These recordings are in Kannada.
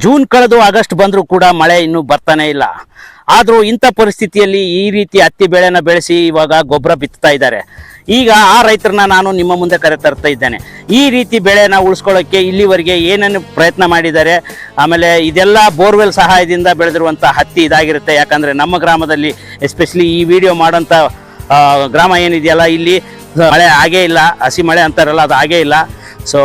ಜೂನ್ ಕಳೆದು ಆಗಸ್ಟ್ ಬಂದರೂ ಕೂಡ ಮಳೆ ಇನ್ನೂ ಬರ್ತಾನೆ ಇಲ್ಲ. ಆದರೂ ಇಂಥ ಪರಿಸ್ಥಿತಿಯಲ್ಲಿ ಈ ರೀತಿ ಹತ್ತಿ ಬೆಳೆನ ಬೆಳೆಸಿ ಇವಾಗ ಗೊಬ್ಬರ ಬಿತ್ತಾ ಇದ್ದಾರೆ. ಈಗ ಆ ರೈತರನ್ನ ನಾನು ನಿಮ್ಮ ಮುಂದೆ ಕರೆ ತರ್ತಾ ಇದ್ದೇನೆ. ಈ ರೀತಿ ಬೆಳೆನ ಉಳಿಸ್ಕೊಳ್ಳೋಕ್ಕೆ ಇಲ್ಲಿವರೆಗೆ ಏನೇನು ಪ್ರಯತ್ನ ಮಾಡಿದ್ದಾರೆ, ಆಮೇಲೆ ಇದೆಲ್ಲ ಬೋರ್ವೆಲ್ ಸಹಾಯದಿಂದ ಬೆಳೆದಿರುವಂಥ ಹತ್ತಿ ಇದಾಗಿರುತ್ತೆ. ಯಾಕಂದರೆ ನಮ್ಮ ಗ್ರಾಮದಲ್ಲಿ ಎಸ್ಪೆಷಲಿ ಈ ವಿಡಿಯೋ ಮಾಡೋಂಥ ಗ್ರಾಮ ಏನಿದೆಯಲ್ಲ, ಇಲ್ಲಿ ಮಳೆ ಆಗೇ ಇಲ್ಲ, ಹಸಿ ಮಳೆ ಅಂತಾರಲ್ಲ ಅದು ಆಗೇ ಇಲ್ಲ. ಸೊ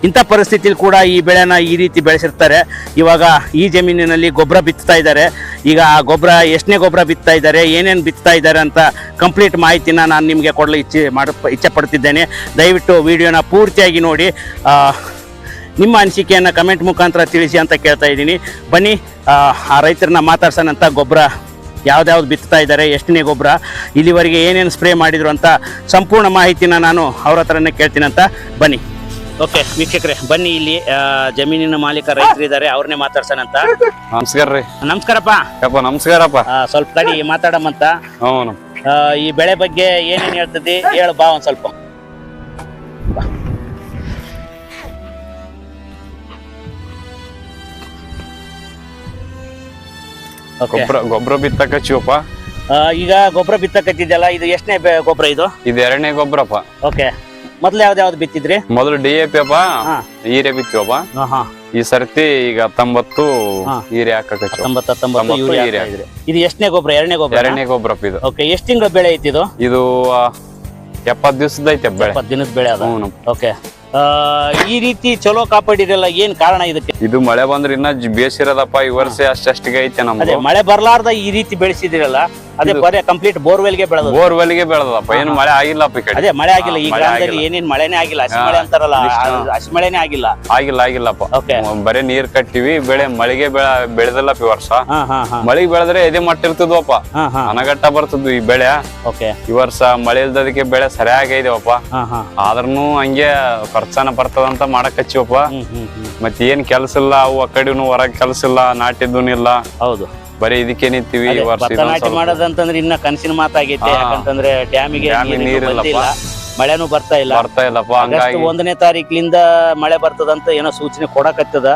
ಇಂಥ ಪರಿಸ್ಥಿತಿಯಲ್ಲಿ ಕೂಡ ಈ ಬೆಳೆನ ಈ ರೀತಿ ಬೆಳೆಸಿರ್ತಾರೆ. ಇವಾಗ ಈ ಜಮೀನಿನಲ್ಲಿ ಗೊಬ್ಬರ ಬಿತ್ತಾ ಇದ್ದಾರೆ. ಈಗ ಆ ಗೊಬ್ಬರ ಎಷ್ಟನೇ ಗೊಬ್ಬರ ಬಿತ್ತಾ ಇದ್ದಾರೆ, ಏನೇನು ಬಿತ್ತಾ ಇದ್ದಾರೆ ಅಂತ ಕಂಪ್ಲೀಟ್ ಮಾಹಿತಿನ ನಾನು ನಿಮಗೆ ಕೊಡಲು ಇಚ್ಛೆ ಪಡ್ತಿದ್ದೇನೆ. ದಯವಿಟ್ಟು ವಿಡಿಯೋನ ಪೂರ್ತಿಯಾಗಿ ನೋಡಿ ನಿಮ್ಮ ಅನಿಸಿಕೆಯನ್ನು ಕಮೆಂಟ್ ಮುಖಾಂತರ ತಿಳಿಸಿ ಅಂತ ಕೇಳ್ತಾ ಇದ್ದೀನಿ. ಬನ್ನಿ ಆ ರೈತರನ್ನ ಮಾತಾಡ್ಸೋಣಂತ. ಗೊಬ್ಬರ ಯಾವ್ದಾವ್ದು ಬಿತ್ತಾ ಇದ್ದಾರೆ, ಎಷ್ಟನೇ ಗೊಬ್ಬರ, ಇಲ್ಲಿವರೆಗೆ ಏನೇನು ಸ್ಪ್ರೇ ಮಾಡಿದ್ರು ಅಂತ ಸಂಪೂರ್ಣ ಮಾಹಿತಿನ ನಾನು ಅವ್ರ ಹತ್ರನೇ ಕೇಳ್ತೀನಿ ಅಂತ. ಬನ್ನಿ. ಓಕೆ ವೀಕ್ಷಕರೇ, ಬನ್ನಿ ಇಲ್ಲಿ ಜಮೀನಿನ ಮಾಲೀಕ ರೈತರಿದ್ದಾರೆ, ಅವ್ರನ್ನೇ ಮಾತಾಡ್ಸೋಣಂತ. ನಮಸ್ಕಾರ ರೀ. ನಮಸ್ಕಾರಪ್ಪ. ನಮಸ್ಕಾರಪ್ಪ. ಸ್ವಲ್ಪ ತಡಿ ಮಾತಾಡಮಂತ. ಈ ಬೆಳೆ ಬಗ್ಗೆ ಏನೇನು ಹೇಳ್ತದೆ ಹೇಳು ಬಾ ಒಂದ್ ಸ್ವಲ್ಪ. ಗೊಬ್ಬರ ಬಿತ್ತಕ ಚಿವಪ್ಪ. ಈಗ ಗೊಬ್ಬರ ಬಿತ್ತಕತ್ತಿದ್ದಲ್ಲ, ಇದು ಎಷ್ಟನೇ ಗೊಬ್ಬರ ಇದು? ಇದು ಎರಡನೇ ಗೊಬ್ಬರಪ್ಪ. ಓಕೆ, ಮೊದ್ಲು ಯಾವ್ದು ಬಿತ್ತಿದ್ರಿ? ಮೊದಲು DAP ಅಪ್ಪ, ಹೀರೆ ಬಿತ್ತಿವಪ್ಪ. ಈ ಸರ್ತಿ ಈಗ 19 ಹೀರೆ ಹಾಕಕ. 19 ಇದು ಎಷ್ಟನೇ ಗೊಬ್ಬರ? ಎರಡನೇ ಗೊಬ್ಬರ. ಎರಡನೇ ಗೊಬ್ಬರಪ್ಪ ಇದು. ಓಕೆ, ಎಷ್ಟು ತಿಂಗಳ ಬೆಳೆ ಐತಿ ಇದು? ಇದು 70 ದಿವಸದ ಐತೆ ಬೆಳೆ. 70 ದಿನದ ಬೆಳೆ ಅದ. ಓಕೆ, ಈ ರೀತಿ ಚಲೋ ಕಾಪಾಡಿರಲ್ಲ, ಏನ್ ಕಾರಣ ಇದಕ್ಕೆ? ಇದು ಮಳೆ ಬಂದ್ರೆ ಇನ್ನ ಬೇಸಿರದಪ್ಪ. ಈ ವರ್ಷ ಅಷ್ಟೇ ಐತೆ ನಮ್ದು. ಮಳೆ ಬರ್ಲಾರ್ದ ಈ ರೀತಿ ಬೆಳೆಸಿದಿರಲ್ಲ, ಅದೇ ಬರೀ ಕಂಪ್ಲೀಟ್ ಬೋರ್ವೆಲ್ಗೆ ಬೆಳೆದ. ಬೋರ್ವೆಲ್ಗೆ ಬೆಳೆದಪ್ಪ. ಏನು ಮಳೆ ಆಗಿಲ್ಲಪ್ಪ ಈ ಕಡೆ. ಅದೇ ಮಳೆ ಆಗಿಲ್ಲ ಈ ಗ್ರಾಮದಲ್ಲಿ. ಏನೇನ್ ಮಳೆನೇ ಆಗಿಲ್ಲ, ಹಸಿ ಮಳೆ ಅಂತಾರಲ್ಲ, ಹಸಿ ಮಳೆನೇ ಆಗಿಲ್ಲ. ಆಗಿಲ್ಲಪ್ಪ. ಬರೀ ನೀರ್ ಕಟ್ಟಿವಿ, ಬೆಳೆ ಮಳೆಗೆ ಬೆಳೆದಲ್ಲಪ್ಪ ಈ ವರ್ಷ. ಮಳೆಗೆ ಬೆಳೆದ್ರೆ ಎದೆ ಮಟ್ಟ ಇರ್ತದ್ವಪ್ಪ, ಅನಗಟ್ಟ ಬರ್ತದ್ವು ಈ ಬೆಳೆ. ಈ ವರ್ಷ ಮಳೆ ಇಲ್ದದಕ್ಕೆ ಬೆಳೆ ಸರಿಯಾಗಿ ಇದೆವಪ್ಪ. ಆದ್ರೂ ಹಂಗೆ ಖರ್ಚನ ಬರ್ತದಂತ ಮಾಡಕ್ ಹಚ್ಚಿವಪ್ಪ. ಮತ್ ಏನ್ ಕೆಲ್ಸ ಇಲ್ಲ, ಅವು ಆ ಕಡೆನು ಹೊರಗ್ ಕೆಲ್ಸ ಇಲ್ಲ, ನಾಟಿದ್ದೂ ಇಲ್ಲ. ಹೌದು, ಬರೀ ಇದಕ್ಕೆ ನಿಂತೀವಿ. ನಾಟಿ ಮಾಡೋದಂತಂದ್ರೆ ಇನ್ನ ಕನಸಿನ ಮಾತಾಗೈತೆ. ಯಾಕಂತಂದ್ರೆ ಡ್ಯಾಮಿಗೆ ನೀರಿಲ್ಲಪ್ಪ, ಮಳೆನೂ ಬರ್ತಾ ಇಲ್ಲಪ್ಪ. ಹಂಗಾಗಿ 1ನೇ ತಾರೀಕಿನಿಂದ ಮಳೆ ಬರ್ತದಂತ ಏನೋ ಸೂಚನೆ ಕೊಡಕತ್ತದ.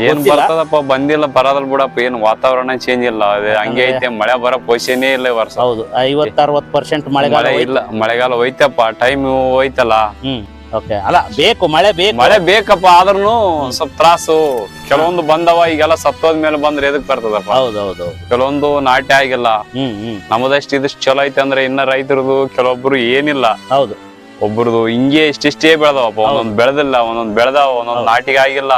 ಏನ್ ಬರ್ತದಪ್ಪ, ಬಂದಿಲ್ಲ, ಬರೋದಲ್ ಬಿಡಪ್ಪ. ಏನ್ ವಾತಾವರಣ ಚೇಂಜ್ ಇಲ್ಲ, ಅದೇ ಹಂಗೆ ಐತೆ. ಮಳೆ ಬರೋ ಪೊಸಿಷನೇ ಇಲ್ಲ ಈ ವರ್ಷ. ಹೌದು, 50-60% ಮಳೆ ಇಲ್ಲ. ಮಳೆಗಾಲ ಹೋಯ್ತಪ್ಪ, ಟೈಮ್ ಹೋಯ್ತಲ್ಲ. ಅಲ್ಲ, ಬೇಕು ಮಳೆ ಬೇಕಪ್ಪ. ಆದ್ರೂ ಸ್ವಲ್ಪ ತ್ರಾಸು. ಕೆಲವೊಂದು ಬಂದವ, ಈಗೆಲ್ಲ ಸತ್ತೋದ್ಮೇಲೆ ಬಂದ್ರೆ ಎದಕ್ ಬರ್ತದಪ್ಪ. ಹೌದೌದು, ಕೆಲವೊಂದು ನಾಟಿ ಆಗಿಲ್ಲ. ನಮ್ಮದಷ್ಟು ಇದಿಷ್ಟು ಚಲೋ ಐತೆ ಅಂದ್ರೆ ಇನ್ನ ರೈತರದು ಕೆಲವೊಬ್ರು ಏನಿಲ್ಲ. ಹೌದು, ಒಬ್ರದು ಹಿಂಗೆ ಇಷ್ಟಿಷ್ಟೇ ಬೆಳೆದವಪ್ಪ. ಒಂದೊಂದ್ ಬೆಳೆದಿಲ್ಲ, ಒಂದೊಂದ್ ಬೆಳೆದಾವ, ಒಂದೊಂದ್ ನಾಟಿಗೆ ಆಗಿಲ್ಲ.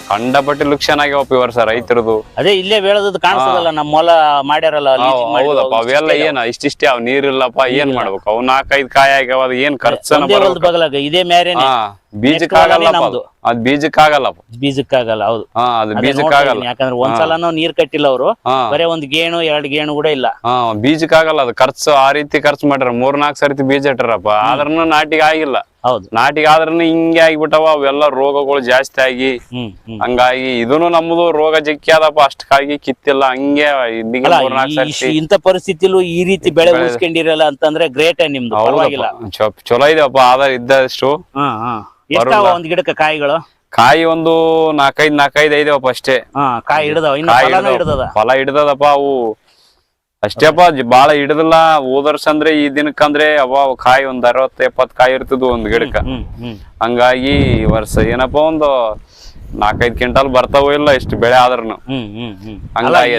ಕಂಡಪಟ್ಟಿ ಲುಕ್ಷನ್ ಆಗ್ಯಾವಪ್ಪ ಈ ವರ್ಷ ರೈತರದು. ಅದೇ ಇಲ್ಲೇ ಬೆಳೆದದ್ದು ಕಾಣಿಸ್ತದಲ್ಲ, ನಮ್ಮ ಹೊಲ ಮಾಡ್ಯಾರಲ್ಲ. ಹೌದಪ್ಪ, ಅವೆಲ್ಲ ಏನ ಇಷ್ಟಿಷ್ಟೇ ಅವ್ ನೀರಿಲ್ಲಪ್ಪ. ಏನ್ ಮಾಡ್ಬೇಕು? ಅವ್ 4-5 ಕಾಯಿ ಆಗ್ಯಾವ. ಅದ್ ಏನ್ ಖರ್ಚನ ಬಗಲಾಗ ಇದೇ ಮೇರೇನೆ. ಬೀಜಕ್ಕಾಗಲ್ಲ, ಅದ್ ಬೀಜಕ್ಕಾಗಲ್ಲಪ್ಪ. ಬೀಜಕ್ಕಾಗಲ್ಲ. ಹೌದು, ಅದು ಬೀಜಕ್ಕಾಗಲ್ಲ. ಯಾಕಂದ್ರೆ ಒಂದ್ಸಲನೂ ನೀರ್ ಕಟ್ಟಿಲ್ಲ ಅವರು. ಬರೇ 1 ಗೇಣು 2 ಗೇಣು ಕೂಡ ಇಲ್ಲ. ಬೀಜಕ್ಕಾಗಲ್ಲ. ಅದು ಖರ್ಚು ಆ ರೀತಿ ಖರ್ಚು ಮಾಡ್ಯಾರ. 3-4 ಸರ್ತಿ ಬೀಜ ಇಟ್ಟಾರಪ್ಪ. ಆದ್ರೂ ನಾಟಿಗೆ ಆಗಿಲ್ಲ. ಹೌದು, ನಾಟಿಗೆ ಆದ್ರೂ ಹಿಂಗೆ ಆಗಿಬಿಟ್ಟವ. ಅವೆಲ್ಲ ರೋಗಗಳು ಜಾಸ್ತಿ ಆಗಿ ಹಂಗಾಗಿ ಇದನ್ನು ನಮ್ದು ರೋಗ ಜಗ್ಗಿ ಆದಪ್ಪ. ಅಷ್ಟಕ್ಕಾಗಿ ಕಿತ್ತಿಲ್ಲ. ಹಂಗೆ ಇಂಥ ಪರಿಸ್ಥಿತಿಲೂ ಈ ರೀತಿ ಬೆಳೆ ಉಳಿಸ್ಕೊಂಡಿರಲ್ಲ ಅಂತಂದ್ರೆ ಗ್ರೇಟ್ ನಿಮ್ದು. ಪರವಾಗಿಲ್ಲ, ಚಲೋ ಇದೆಯಪ್ಪ. ಆಧಾರ ಇದ್ದಷ್ಟು. ಒಂದ್ ಗಿಡಕ್ಕೆ ಕಾಯಿಗಳು? ಕಾಯಿ ಒಂದು 4-5 ಐದವಪ್ಪ ಅಷ್ಟೇ. ಕಾಯಿ ಹಿಡ್ದವ, ಫಲ ಹಿಡ್ದದಪ್ಪ. ಅವು ಅಷ್ಟೇಪ್ಪ, ಬಾಳ ಹಿಡ್ದಿಲ್ಲ. ಹೋದ ವರ್ಷ ಅಂದ್ರೆ ಈ ದಿನಕ್ಕಂದ್ರೆ ಅವ ಕಾಯಿ ಒಂದ್ 60-70 ಕಾಯಿ ಇರ್ತದ ಒಂದ್ ಗಿಡಕ್ಕ. ಹಂಗಾಗಿ ಈ ವರ್ಷ ಏನಪ್ಪ ಒಂದು 4-5 ಕ್ವಿಂಟಲ್ ಬರ್ತಾವೋ ಇಲ್ಲ ಇಷ್ಟು ಬೆಳೆ ಆದ್ರೂ.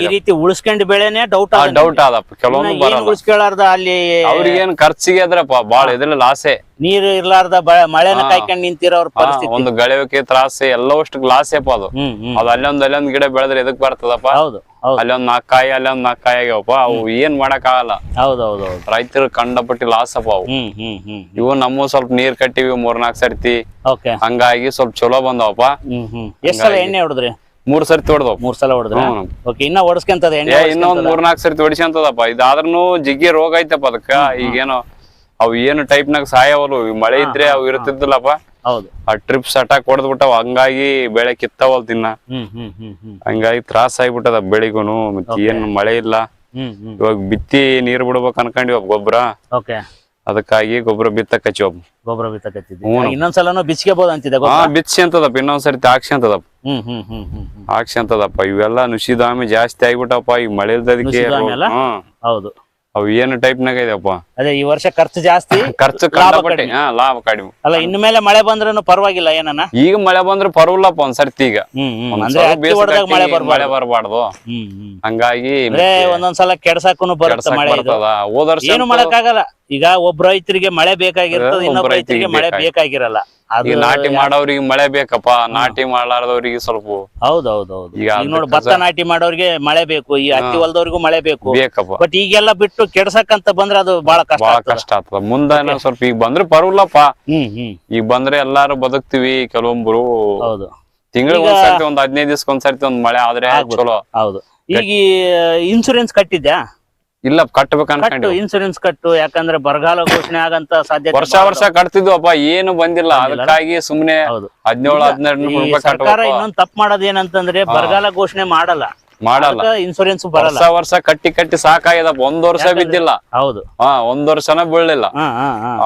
ಈ ರೀತಿ ಉಳಿಸ್ಕೊಂಡ್ ಬೆಳೆನೆ ಡೌಟ್ ಆದಪ್ಪ. ಕೆಲವೊಂದು ಬರಲ್ಲ. ಉಳಿಸ್ಕೊಳ್ಳಾರ್ದ ಅಲ್ಲಿ ಅವ್ರಿಗೇನ್ ಖರ್ಚಿಗೆ ಅದ್ರಪ್ಪ ಬಾಳ ಇದ್ರಲ್ಲಿ ಲಾಸೆ. ನೀರು ಇರ್ಲಾರ್ದ ಮಳೆನ ಕಾಯ್ಕೊಂಡ್ ನಿಂತಿರೋರ್ ಪರಿಸ್ಥಿತಿ. ಒಂದು ಗಳವಿಕೆ ತ್ರಾಸೆ ಎಲ್ಲವಷ್ಟು ಲಾಸೆಪ್ಪ ಅದು. ಅದು ಅಲ್ಲೊಂದ್ ಗಿಡ ಬೆಳೆದ್ರೆ ಎದಕ್ ಬರ್ತದಪ್ಪ. ಅಲ್ಲೊಂದ್ 4 ಕಾಯಿ ಅಲ್ಲೊಂದ್ 4 ಕಾಯಿ ಆಗ್ಯಾವಪ್ಪ. ಅವು ಏನ್ ಮಾಡಕ್ ಆಗಲ್ಲ. ಹೌದೌದು, ರೈತರು ಕಂಡಪಟ್ಟಿ ಲಾಸ್ ಅಪ್ಪ ಅವು. ಇವು ನಮ್ಮ ಸ್ವಲ್ಪ ನೀರ್ ಕಟ್ಟಿವಿ 3-4 ಸರ್ತಿ. ಹಂಗಾಗಿ ಸ್ವಲ್ಪ ಚಲೋ ಬಂದವಪ್ಪ. ಎಷ್ಟ್ ಸಲ ಎಣ್ಣೆ ಹೊಡೆದ್ರಿ? 3 ಸರ್ತಿ ಹೊಡೆದವ್. 3 ಸಲ ಹೊಡೆದ್ರ? ಇನ್ನ ಹೊಡ್ಸ್ಕೊಂತದ ಎಣ್ಣೆ? ಇನ್ನೊಂದ್ 4-4 ಸರ್ತಿ ಹೊಡಿಸ್ಕೊಂತದಪ್ಪ. ಇದಾದ್ರೂ ಜಿಗ್ಗಿ ರೋಗ ಐತಪ್ಪ ಅದಕ್ಕ. ಈಗೇನೋ ಅವು ಏನು ಟೈಪ್ನಾಗ ಸಾಯವಲು. ಮಳೆ ಇದ್ರೆ ಅವು ಇರ್ತಿದ್ದಿಲ್ಲಪ್ಪ. ಹೌದು, ಆ ಟ್ರಿಪ್ಸ್ ಅಟ್ಯಾಕ್ ಹೊಡೆದ್ಬಿಟ್ಟವ್. ಹಂಗಾಗಿ ಬೆಳೆ ಕಿತ್ತವಲ್ ತಿನ್ನ. ಹಂಗಾಗಿ ತ್ರಾಸ ಆಗ್ಬಿಟ್ಟದ ಬೆಳಿಗೂನು. ಮತ್ತೆ ಏನ್ ಮಳೆ ಇಲ್ಲ. ಇವಾಗ ಬಿತ್ತಿ ನೀರ್ ಬಿಡ್ಬೇಕ್ ಅನ್ಕೊಂಡಿವ ಗೊಬ್ಬರ. ಅದಕ್ಕಾಗಿ ಗೊಬ್ಬರ ಬಿತ್ತಕ್ ಹಚ್ಚಿವಪ್ಪ. ಗೊಬ್ಬರ ಬಿತ್ತಕತ್ತಿದ್ವಿ. ಇನ್ನೊಂದ್ಸಲನು ಬಿಚ್ಕೋಬಹುದು ಅಂತಿದೆ. ಬಿಚ್ಚಿ ಅಂತದಪ್ಪ, ಇನ್ನೊಂದ್ಸರಿ ಹಾಕ್ಸಿ ಅಂತದಪ್ಪ. ಹಾಕ್ಸಿ ಅಂತದಪ್ಪ. ಇವೆಲ್ಲ ನುಸಿದಾಮಿ ಜಾಸ್ತಿ ಆಗ್ಬಿಟ್ಟಪ್ಪ ಈ ಮಳೆ ಇಲ್ದದಕ್ಕೆ. ಹೌದು, ಅವು ಏನು ಟೈಪ್ ನಾಗ ಇದೆಯಪ್ಪ. ಅದೇ ಈ ವರ್ಷ ಖರ್ಚು ಜಾಸ್ತಿ, ಖರ್ಚು ಕಂಡಪಟ್ಟೆ, ಲಾಭ ಕಡಿಮೆ. ಅಲ್ಲ, ಇನ್ನು ಮೇಲೆ ಮಳೆ ಬಂದ್ರೂ ಪರವಾಗಿಲ್ಲ ಏನನ. ಈಗ ಮಳೆ ಬಂದ್ರೆ ಪರವಾಗಿಲ್ಲಪ್ಪ ಒಂದ್ಸರ್ತಿ. ಈಗ ಮಳೆ ಬರಬಾರ್ದು. ಹಂಗಾಗಿ ಒಂದೊಂದ್ಸಲ ಕೆಡ್ಸಾಕು ಬರುತ್ತೆ ಮಳೆ. ಹೋದ ವರ್ಷ ಏನು ಮಾಡಕ್ಕಾಗಲ್ಲ. ಈಗ ಒಬ್ಬ ರೈತರಿಗೆ ಮಳೆ ಬೇಕಾಗಿರ್ತದೆ, ಇನ್ನೊಬ್ಬ ರೈತರಿಗೆ ಮಳೆ ಬೇಕಾಗಿರಲ್ಲ. ಈಗ ನಾಟಿ ಮಾಡೋರಿಗೆ ಮಳೆ ಬೇಕಪ್ಪ, ನಾಟಿ ಮಾಡಲಾರ್ದವ್ರಿಗೆ ಸ್ವಲ್ಪ. ಹೌದೌದೌದು. ಈಗ ನೋಡಿ, ಭತ್ತ ನಾಟಿ ಮಾಡೋರಿಗೆ ಮಳೆ ಬೇಕು, ಈ ಹತ್ತಿ ಹೊಲದವ್ರಿಗೂ ಮಳೆ ಬೇಕಪ್ಪ. ಬಟ್ ಈಗೆಲ್ಲ ಬಿಟ್ಟು ಕೆಡ್ಸಕ್ಕಂತ ಬಂದ್ರೆ ಅದು ಬಹಳ ಕಷ್ಟ ಆಗ್ತದ. ಮುಂದೆ ಸ್ವಲ್ಪ ಈಗ ಬಂದ್ರೆ ಪರವಾಗಿಲ್ಲಪ್ಪ. ಈಗ ಬಂದ್ರೆ ಎಲ್ಲಾರು ಬದುಕ್ತಿವಿ. ಕೆಲವೊಬ್ರು ತಿಂಗಳಿಗೆ ಒಂದ್ಸರ್ತಿ, ಒಂದ್ 15 ದಿವ್ಸಕ್ಕೆ ಒಂದ್ಸರ್ತಿ ಒಂದ್ ಮಳೆ ಆದ್ರೆ ಚಲೋ. ಹೌದು. ಈಗ ಇನ್ಸೂರೆನ್ಸ್ ಕಟ್ಟಿದ್ಯಾ? ಇಲ್ಲ, ಕಟ್ಟಬೇಕು. ಇನ್ಸೂರೆನ್ಸ್ ಕಟ್ಟು, ಯಾಕಂದ್ರೆ ಬರಗಾಲ ಘೋಷಣೆ ಆಗಂತ ಸಾಧ್ಯತೆ. ವರ್ಷ ಕಟ್ತಿದ್ವಪ್ಪ, ಏನು ಬಂದಿಲ್ಲ. ಅದಕ್ಕಾಗಿ ಸುಮ್ನೆ 17-12 ರೂಪಾಯಿ ಸರ್ಕಾರ ಇನ್ನೊಂದ್ ತಪ್ಪು ಮಾಡೋದ್ ಏನಂತಂದ್ರೆ ಬರಗಾಲ ಘೋಷಣೆ ಮಾಡಲ್ಲ, ಇನ್ಸೂರೆನ್ಸ್ ಬರಲ್ಲ. ವರ್ಷ ಕಟ್ಟಿ ಸಾಕಾಗ್ಯದಪ್ಪ. ಒಂದ್ ವರ್ಷ ಬಿದ್ದಿಲ್ಲ. ಹೌದು, ಒಂದ್ ವರ್ಷನ ಬೀಳಿಲ್ಲ.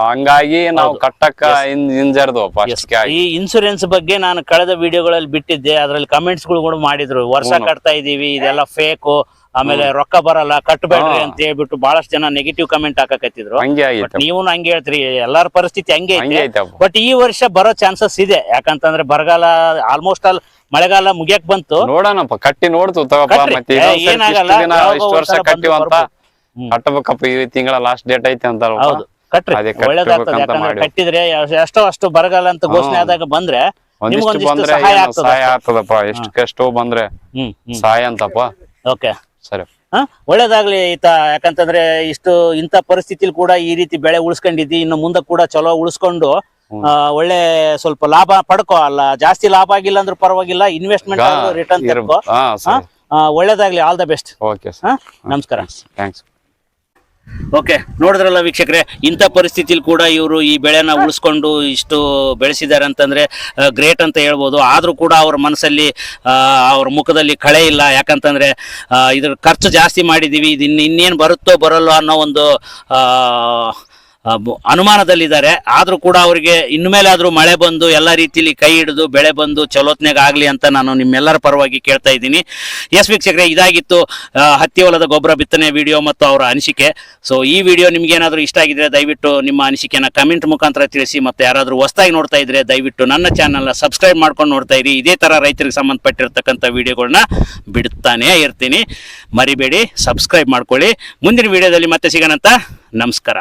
ಹಂಗಾಗಿ ನಾವು ಕಟ್ಟಕ್ಕ ಹಿಂಜರ್ದವಪ್ಪ. ಈ ಇನ್ಸೂರೆನ್ಸ್ ಬಗ್ಗೆ ನಾನು ಕಳೆದ ವಿಡಿಯೋಗಳಲ್ಲಿ ಬಿಟ್ಟಿದ್ದೆ. ಅದ್ರಲ್ಲಿ ಕಮೆಂಟ್ಸ್ ಗಳು ಕೂಡ ಮಾಡಿದ್ರು, ವರ್ಷ ಕಟ್ತಾ ಇದೀವಿ, ಇದೆಲ್ಲ ಫೇಕು, ಆಮೇಲೆ ರೊಕ್ಕ ಬರಲ್ಲ, ಕಟ್ಟಬೇಡ್ರಿ ಅಂತ ಹೇಳ್ಬಿಟ್ಟು ಬಹಳಷ್ಟು ಜನ ನೆಗೆಟಿವ್ ಕಮೆಂಟ್ ಹಾಕಕತ್ತಿದ್ರು. ನೀವು ಹಂಗೆ ಹೇಳ್ತೀರಿ, ಎಲ್ಲಾರ ಪರಿಸ್ಥಿತಿ ಹಂಗೆ ಐತೆ. ಬಟ್ ಈ ವರ್ಷ ಬರೋ ಚಾನ್ಸಸ್ ಇದೆ. ಯಾಕಂತಂದ್ರೆ ಬರಗಾಲ ಆಲ್ಮೋಸ್ಟ್ ಆಲ್ ಮಳೆಗಾಲ ಮುಗಿಯಕ್ ಬಂತು. ನೋಡೋಣಪ್ಪ, ಕಟ್ಟಿ ನೋಡ್ತು ಏನಾಗಲ್ಲ. ಕಟ್ಟಬೇಕಪ್ಪ. ಈ ತಿಂಗಳ ಲಾಸ್ಟ್ ಡೇಟ್ ಐತೆ ಅಂತ. ಹೌದು, ಕಟ್ರಿ, ಒಳ್ಳೇದಾಗ್ತದೆ. ಯಾಕಂದ್ರೆ ಕಟ್ಟಿದ್ರೆ ಎಷ್ಟೋ ಬರಗಾಲ ಅಂತ ಘೋಷಣೆ ಆದಾಗ ಬಂದ್ರೆ ಸಹಾಯ ಆಗ್ತದಪ್ಪ. ಎಷ್ಟೋ ಬಂದ್ರೆ ಸಹಾಯ ಅಂತಪ್ಪ. ಓಕೆ, ಸರಿ, ಒಳ್ಳೇದಾಗ್ಲಿ ಈತ. ಯಾಕಂತಂದ್ರೆ ಇಂಥ ಪರಿಸ್ಥಿತಿಲಿ ಕೂಡ ಈ ರೀತಿ ಬೆಳೆ ಉಳಿಸ್ಕೊಂಡಿದ್ದಿ. ಇನ್ನು ಮುಂದೆ ಕೂಡ ಚಲೋ ಉಳಿಸ್ಕೊಂಡು ಒಳ್ಳೆ ಸ್ವಲ್ಪ ಲಾಭ ಪಡ್ಕೋ. ಅಲ್ಲ, ಜಾಸ್ತಿ ಲಾಭ ಆಗಿಲ್ಲ ಅಂದ್ರೂ ಪರವಾಗಿಲ್ಲ, ಇನ್ವೆಸ್ಟ್ಮೆಂಟ್ ರಿಟರ್ನ್ ತೆಗೆದುಕೋ. ಒಳ್ಳೇದಾಗ್ಲಿ, ಆಲ್ ದ ಬೆಸ್ಟ್. ನಮಸ್ಕಾರ. ಥ್ಯಾಂಕ್ಸ್. ಓಕೆ, ನೋಡಿದ್ರಲ್ಲ ವೀಕ್ಷಕರೇ, ಇಂಥ ಪರಿಸ್ಥಿತಿಲಿ ಕೂಡ ಇವರು ಈ ಬೆಳೆನ ಉಳಿಸ್ಕೊಂಡು ಇಷ್ಟು ಬೆಳೆಸಿದ್ದಾರೆ ಅಂತಂದ್ರೆ ಗ್ರೇಟ್ ಅಂತ ಹೇಳ್ಬೋದು. ಆದರೂ ಕೂಡ ಅವ್ರ ಮನಸ್ಸಲ್ಲಿ, ಅವ್ರ ಮುಖದಲ್ಲಿ ಕಳೆ ಇಲ್ಲ. ಯಾಕಂತಂದ್ರೆ ಇದ್ರ ಖರ್ಚು ಜಾಸ್ತಿ ಮಾಡಿದೀವಿ, ಇದು ಇನ್ನೇನು ಬರುತ್ತೋ ಬರಲ್ಲೋ ಅನ್ನೋ ಒಂದು ಅನುಮಾನದಲ್ಲಿದ್ದಾರೆ. ಆದರೂ ಕೂಡ ಅವರಿಗೆ ಇನ್ನು ಮೇಲಾದರೂ ಮಳೆ ಬಂದು ಎಲ್ಲ ರೀತಿಯಲ್ಲಿ ಕೈ ಹಿಡಿದು ಬೆಳೆ ಬಂದು ಚಲೋತ್ನೆಗೆ ಆಗಲಿ ಅಂತ ನಾನು ನಿಮ್ಮೆಲ್ಲರ ಪರವಾಗಿ ಕೇಳ್ತಾ ಇದ್ದೀನಿ. ಎಸ್ ವೀಕ್ಷಕರೇ, ಇದಾಗಿತ್ತು ಹತ್ತಿ ಹೊಲದ ಗೊಬ್ಬರ ಬಿತ್ತನೆ ವಿಡಿಯೋ ಮತ್ತು ಅವರ ಅನಿಸಿಕೆ. ಸೊ ಈ ವಿಡಿಯೋ ನಿಮ್ಗೇನಾದರೂ ಇಷ್ಟ ಆಗಿದ್ರೆ ದಯವಿಟ್ಟು ನಿಮ್ಮ ಅನಿಸಿಕೆನ ಕಮೆಂಟ್ ಮುಖಾಂತರ ತಿಳಿಸಿ. ಮತ್ತು ಯಾರಾದರೂ ಹೊಸದಾಗಿ ನೋಡ್ತಾ ಇದ್ರೆ ದಯವಿಟ್ಟು ನನ್ನ ಚಾನಲ್ನ ಸಬ್ಸ್ಕ್ರೈಬ್ ಮಾಡ್ಕೊಂಡು ನೋಡ್ತಾ ಇರಿ. ಇದೇ ಥರ ರೈತರಿಗೆ ಸಂಬಂಧಪಟ್ಟಿರ್ತಕ್ಕಂಥ ವಿಡಿಯೋಗಳನ್ನ ಬಿಡ್ತಾನೇ ಇರ್ತೀನಿ. ಮರಿಬೇಡಿ, ಸಬ್ಸ್ಕ್ರೈಬ್ ಮಾಡ್ಕೊಳ್ಳಿ. ಮುಂದಿನ ವಿಡಿಯೋದಲ್ಲಿ ಮತ್ತೆ ಸಿಗೋಣಂತ. ನಮಸ್ಕಾರ.